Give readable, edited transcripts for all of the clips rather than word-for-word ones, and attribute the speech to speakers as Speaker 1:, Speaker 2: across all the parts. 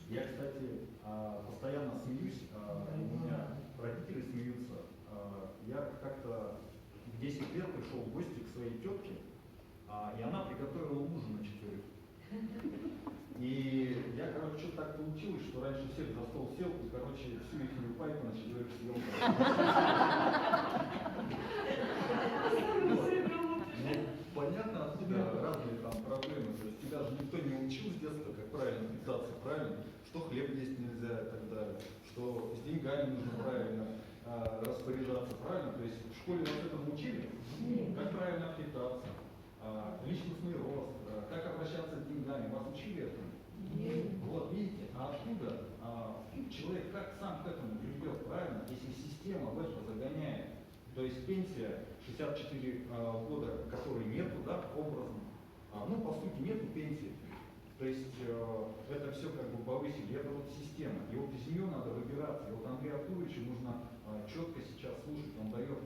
Speaker 1: Я, кстати, постоянно смеюсь, у меня родители смеются. Я как-то в 10 лет пришел в гости к своей тетке, и она приготовила ужин на 4. И я, короче, что-то так получилось, что раньше всех за стол сел, и, короче, всю их пайку на 4 съел. Понятно, откуда разные там проблемы. То есть тебя же никто не учил с детства, как правильно питаться, правильно? Что хлеб есть нельзя и так далее, что с деньгами нужно правильно распоряжаться, правильно? То есть в школе вас этому учили? Как правильно питаться, личностный рост, как обращаться с деньгами. Вас учили этому? Вот, видите, откуда человек как сам к этому придет, правильно? Если система в это загоняет. То есть пенсия 64 года, которой нету, да, образно, ну, по сути, нету пенсии. То есть это все как бы повысили, это вот система. И вот из нее надо выбираться. И вот Андрею Артуровичу нужно четко сейчас слушать, он дает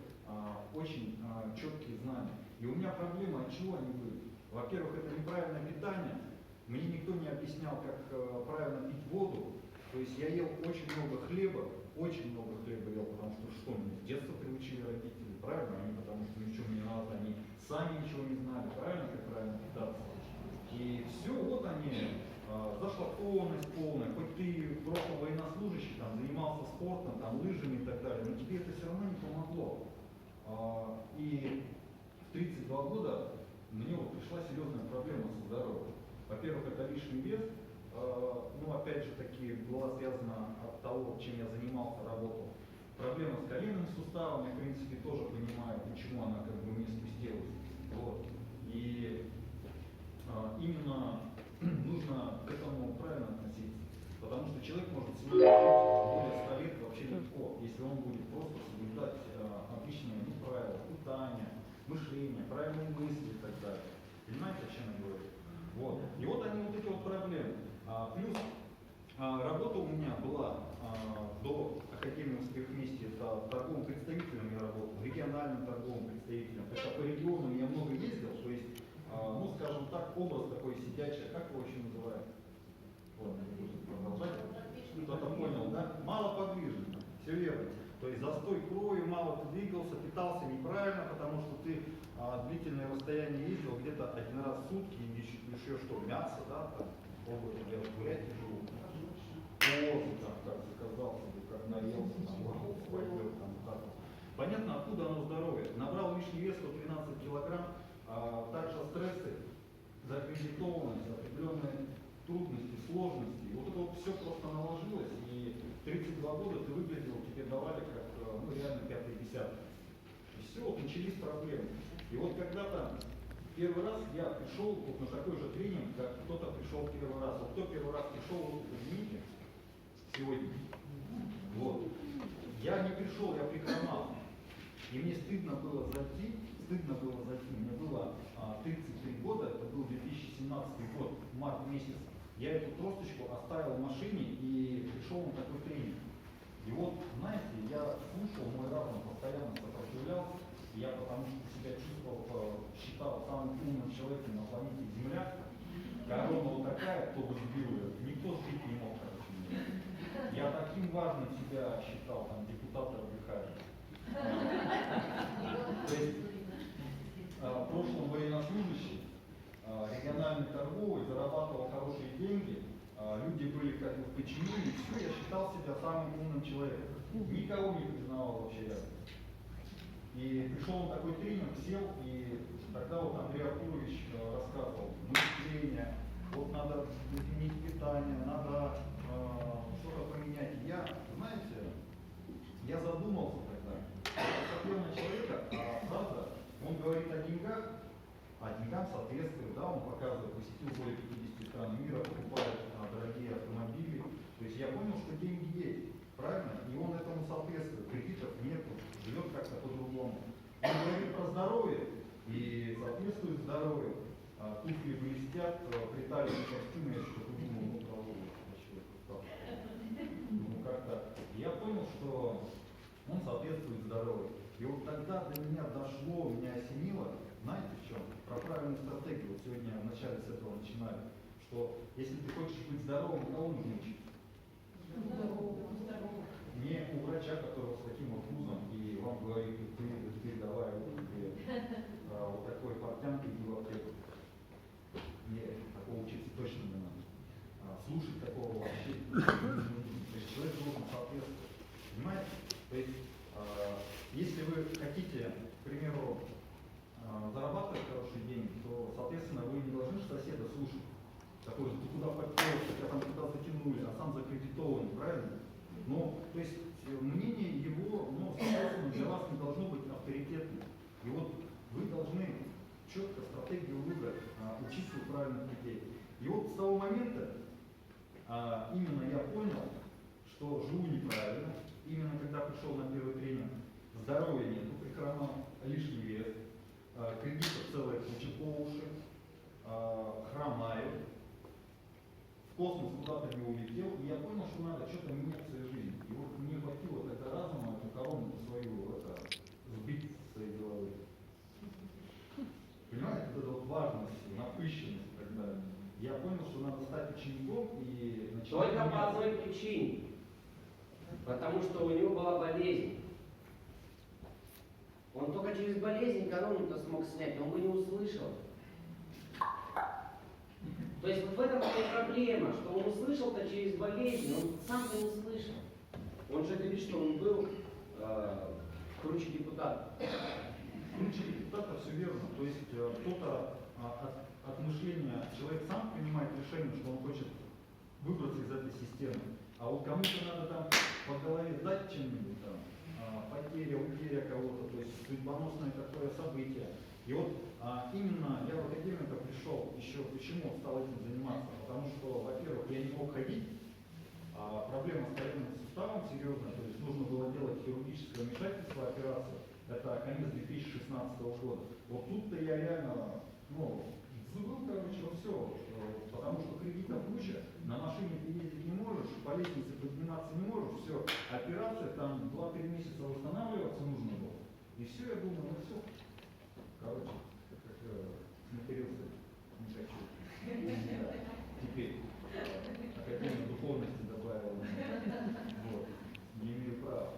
Speaker 1: очень четкие знания. И у меня проблема, от чего они были? Во-первых, это неправильное питание. Мне никто не объяснял, как правильно пить воду. То есть я ел очень много хлеба ел, потому что меня с детства приучили родители, правильно? Они потому что ничего не надо, они сами ничего не знали, правильно, как правильно питаться. И все, вот они, зашлакованность полная, хоть ты прошлый военнослужащий, там, занимался спортом, там, лыжами и так далее, но тебе это все равно не помогло. И в 32 года мне вот пришла серьезная проблема со здоровьем. Во-первых, это лишний вес, ну, опять же таки, была связана от того, чем я занимался, работал. Проблема с коленным суставом, я, в принципе, тоже понимаю, почему она как бы мне спустилась. Вот. И именно нужно к этому правильно относиться. Потому что человек может сегодня жить более 100 лет вообще легко, если он будет просто соблюдать обычные правила питания, мышления, правильные мысли и так далее. Понимаете, о чем я говорю? Вот. И вот они вот эти вот проблемы. Плюс работа у меня была до Академии «Успех вместе», это торговым представителем я работал, региональным торговым представителем. То есть по региону я много ездил, то есть, ну скажем так, образ такой сидячий, как его вообще называют? Вот, продолжать. Кто-то понял, да? Малоподвижно, все верно. То есть застой крови, мало ты двигался, питался неправильно, потому что ты длительное расстояние ездил где-то 1 раз в сутки, и еще что, мясо, да, там, я гулять не живу, козу там как заказал, как наелся, там, пойдет, там, так. Понятно, откуда оно здоровье. Набрал лишний вес 113 килограмм, также стрессы, закредитованность, определенные трудности, сложности. И вот это вот все просто наложилось, и 32 года ты выглядел, тебе давали как, ну, реально 5-й десяток. И все, вот начались проблемы. И вот когда-то первый раз я пришел вот на такой же тренинг, как кто-то пришел первый раз. Вот кто первый раз пришел, вот поднимите сегодня. Вот. Я не пришел, я прихромал. И мне стыдно было зайти, мне было 33 года, это был 2017 год, март месяц. Я эту тросточку оставил в машине и пришел на такой тренинг. И вот, знаете, я слушал, мой разум постоянно сопротивлялся, и я потому что себя чувствовал, считал самым умным человеком на планете Земля. Корона вот такая, кто бы сбил ее, никто сбить не мог, короче. Я таким важным себя считал, там, депутата РБК. То есть, в прошлом военнослужащий, региональный торговый, зарабатывал хорошие деньги, люди были как бы в подчинении, все, я считал себя самым умным человеком. Никого не признавал вообще рядом. И пришел на такой тренинг, сел, и тогда вот Андрей Артурович рассказывал, мышление, вот надо изменить питание, надо что-то поменять. Я, знаете, я задумался тогда. Посмотрел на человека, правда, он говорит о деньгах, а деньгам соответствует, да, он показывает, посетил более 50 стран мира, покупает дорогие автомобили. То есть я понял, что деньги есть, правильно? И он этому соответствует, кредитов нету, живет как-то по-другому. Он говорит про здоровье и соответствует здоровью. Туфли блестят, приталенные костюмы, я что-то думал, ну, ну как-то. Я понял, что он соответствует здоровью. И вот тогда до меня дошло, меня осенило, знаете в чем? Про правильную стратегию. Вот сегодня вначале с этого начинали, что если ты хочешь быть здоровым, кого нужно учить? Не у врача, который с таким вот вузом, и вам говорит, ты давай вот такой портянки иди в аптеку. Нет, такого учиться точно не надо. Слушать такого вообще не нужно. То есть человек должен соответствовать. Понимаете? То есть, если вы хотите, к примеру, зарабатывать хорошие деньги, то, соответственно, вы не должны соседа слушать. Такой, ты куда попёр, тебя там куда затянули, а сам закредитован, правильно? Но, то есть, мнение его, ну, соответственно, для вас не должно быть авторитетным. И вот вы должны четко стратегию выбрать, учиться у правильных людей. И вот с того момента именно я понял, что живу неправильно. Именно когда пришел на первый тренинг, здоровья нету, прихромал, лишний вес, кредитов целая куча по уши, хромаю, в космос куда-то не улетел, и я понял, что надо что-то менять в своей жизни. И вот мне хватило тогда разума эту корону свою сбить с своей головы. Понимаете, вот эта вот важность, напыщенность, когда я понял, что надо стать учеником и начать.
Speaker 2: Только по одной причине. Потому что у него была болезнь. Он только через болезнь корону-то смог снять, но он бы не услышал. То есть вот в этом и проблема, что он услышал-то через болезнь, он сам-то не слышал. Он же говорит, что он был круче депутата.
Speaker 1: Круче депутата, все верно. То есть кто-то от мышления, человек сам принимает решение, что он хочет выбраться из этой системы. А вот кому-то надо там по голове дать чем-нибудь, там, потеря, утеря кого-то, то есть судьбоносное такое событие. И вот именно я в академию пришел, еще почему стал этим заниматься, потому что, во-первых, я не мог ходить, проблема с коленным суставом серьезная, то есть нужно было делать хирургическое вмешательство, операцию, это конец 2016 года. Вот тут-то я реально, забыл, короче, все, потому что кредитов куча, на машине ты ездить не можешь, по лестнице подниматься не можешь, все, операция, там 2-3 месяца восстанавливаться нужно было. И все, я думаю, все. Короче, как сматерился, не хочу. Теперь Академия духовности добавила. Вот. Не имею права.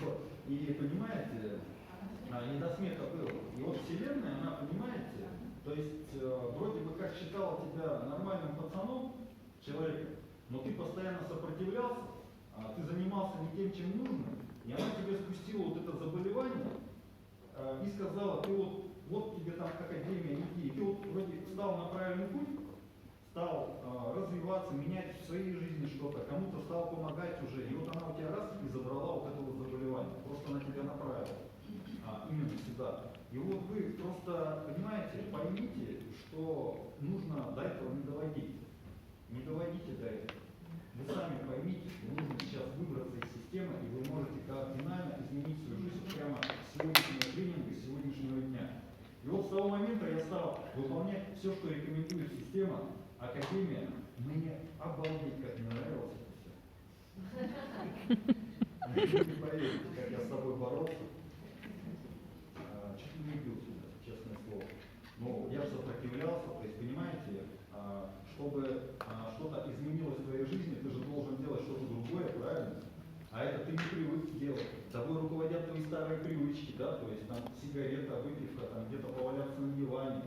Speaker 1: Вот. И понимаете, не до смеха было. И вот Вселенная, она, понимаете, то есть вроде бы как считала тебя нормальным пацаном, человеком, но ты постоянно сопротивлялся, ты занимался не тем, чем нужно, и она тебе спустила вот это заболевание и сказала, ты вот тебе там академия, иди, и ты вот вроде стал на правильный путь, стал развиваться, менять в своей жизни что-то, кому-то стал помогать уже, и вот она у тебя раз и забрала вот это вот заболевание, просто она тебя направила именно сюда. И вот вы просто, понимаете, поймите, что нужно до этого не доводить. Не доводите до этого. Вы сами поймите, что нужно сейчас выбраться из системы, и вы можете кардинально изменить свою жизнь прямо с сегодняшнего тренинга, с сегодняшнего дня. И вот с того момента я стал выполнять все, что рекомендует система, академия. Мне обалдеть, как мне нравилось это все. Вы не поверите, как я с собой боролся. Чуть не убил себя, честное слово. Но я же сопротивлялся, то есть, понимаете, чтобы что-то изменилось в твоей жизни, ты же должен делать что-то другое, правильно? А это ты не привык делать. Тобой руководят твои старые привычки, да, то есть там сигарета, выпивка, там где-то поваляться на диване,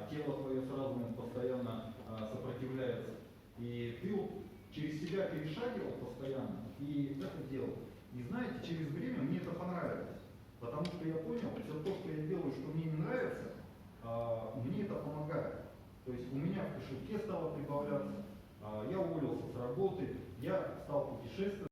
Speaker 1: тело твое с разумом постоянно сопротивляется. И ты вот через себя перешагивал постоянно и это делал. И знаете, через время мне это понравилось. Потому что я понял, все то, что я делаю, что мне не нравится, мне это помогает. То есть у меня в кошельке стало прибавляться, я уволился с работы, я стал путешествовать.